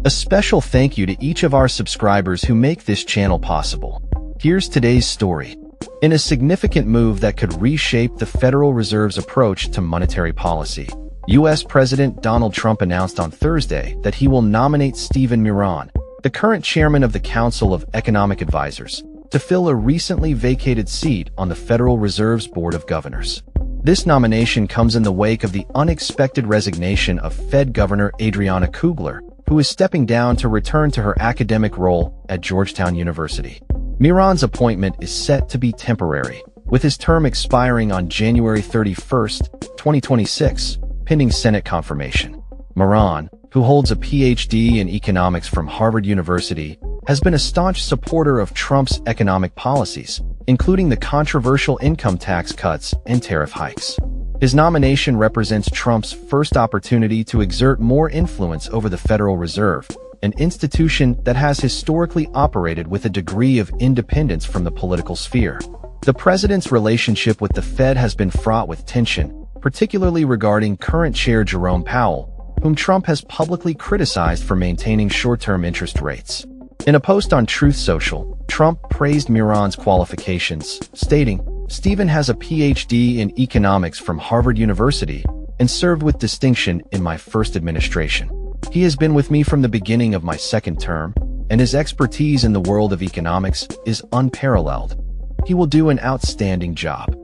A special thank you to each of our subscribers who make this channel possible. Here's today's story. In a significant move that could reshape the Federal Reserve's approach to monetary policy, U.S. President Donald Trump announced on Thursday that he will nominate Stephen Miran, the current chairman of the Council of Economic Advisors, to fill a recently vacated seat on the Federal Reserve's Board of Governors. This nomination comes in the wake of the unexpected resignation of Fed Governor Adriana Kugler, who is stepping down to return to her academic role at Georgetown University. Miran's appointment is set to be temporary, with his term expiring on January 31, 2026, pending Senate confirmation. Miran, who holds a PhD in economics from Harvard University, has been a staunch supporter of Trump's economic policies, including the controversial income tax cuts and tariff hikes. His nomination represents Trump's first opportunity to exert more influence over the Federal Reserve, an institution that has historically operated with a degree of independence from the political sphere. The president's relationship with the Fed has been fraught with tension, particularly regarding current chair Jerome Powell, whom Trump has publicly criticized for maintaining short-term interest rates. In a post on Truth Social, Trump praised Miran's qualifications, stating, "Stephen has a PhD in economics from Harvard University and served with distinction in my first administration. He has been with me from the beginning of my second term, and his expertise in the world of economics is unparalleled. He will do an outstanding job."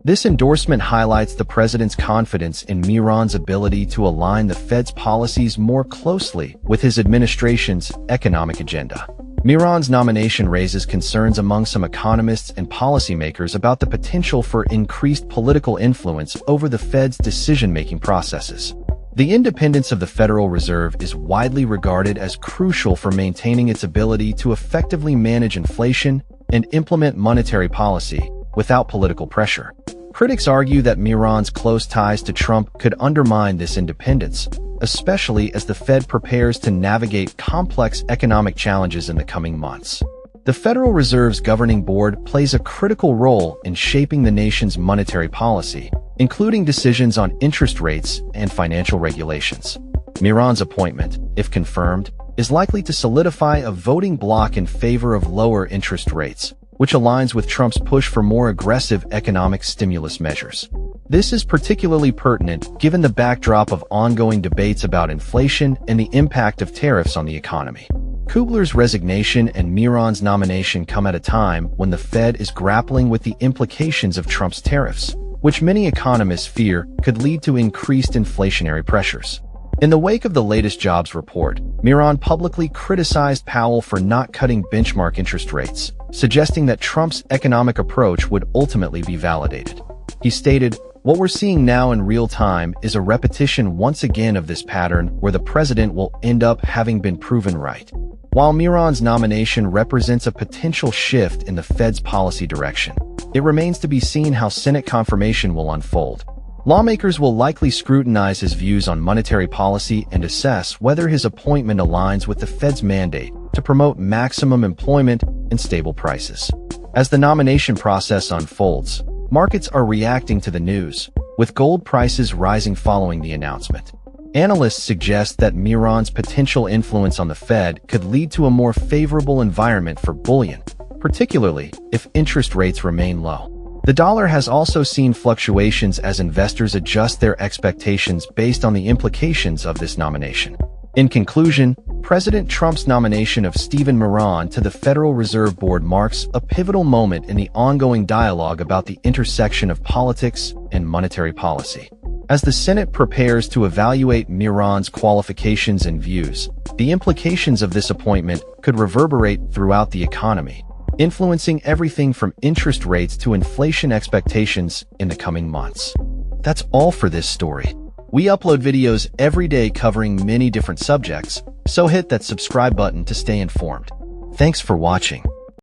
This endorsement highlights the president's confidence in Miran's ability to align the Fed's policies more closely with his administration's economic agenda. Miran's nomination raises concerns among some economists and policymakers about the potential for increased political influence over the Fed's decision-making processes. The independence of the Federal Reserve is widely regarded as crucial for maintaining its ability to effectively manage inflation and implement monetary policy without political pressure. Critics argue that Miran's close ties to Trump could undermine this independence, especially as the Fed prepares to navigate complex economic challenges in the coming months. The Federal Reserve's governing board plays a critical role in shaping the nation's monetary policy, including decisions on interest rates and financial regulations. Miran's appointment, if confirmed, is likely to solidify a voting bloc in favor of lower interest rates, which aligns with Trump's push for more aggressive economic stimulus measures. This is particularly pertinent given the backdrop of ongoing debates about inflation and the impact of tariffs on the economy. Kugler's resignation and Miran's nomination come at a time when the Fed is grappling with the implications of Trump's tariffs, which many economists fear could lead to increased inflationary pressures. In the wake of the latest jobs report, Miran publicly criticized Powell for not cutting benchmark interest rates, suggesting that Trump's economic approach would ultimately be validated. He stated, "What we're seeing now in real time is a repetition once again of this pattern where the president will end up having been proven right." While Miran's nomination represents a potential shift in the Fed's policy direction, it remains to be seen how Senate confirmation will unfold. Lawmakers will likely scrutinize his views on monetary policy and assess whether his appointment aligns with the Fed's mandate to promote maximum employment and stable prices. As the nomination process unfolds, markets are reacting to the news, with gold prices rising following the announcement. Analysts suggest that Miran's potential influence on the Fed could lead to a more favorable environment for bullion, particularly if interest rates remain low. The dollar has also seen fluctuations as investors adjust their expectations based on the implications of this nomination. In conclusion, President Trump's nomination of Stephen Miran to the Federal Reserve Board marks a pivotal moment in the ongoing dialogue about the intersection of politics and monetary policy. As the Senate prepares to evaluate Miran's qualifications and views, the implications of this appointment could reverberate throughout the economy, influencing everything from interest rates to inflation expectations in the coming months. That's all for this story. We upload videos every day covering many different subjects, so hit that subscribe button to stay informed. Thanks for watching.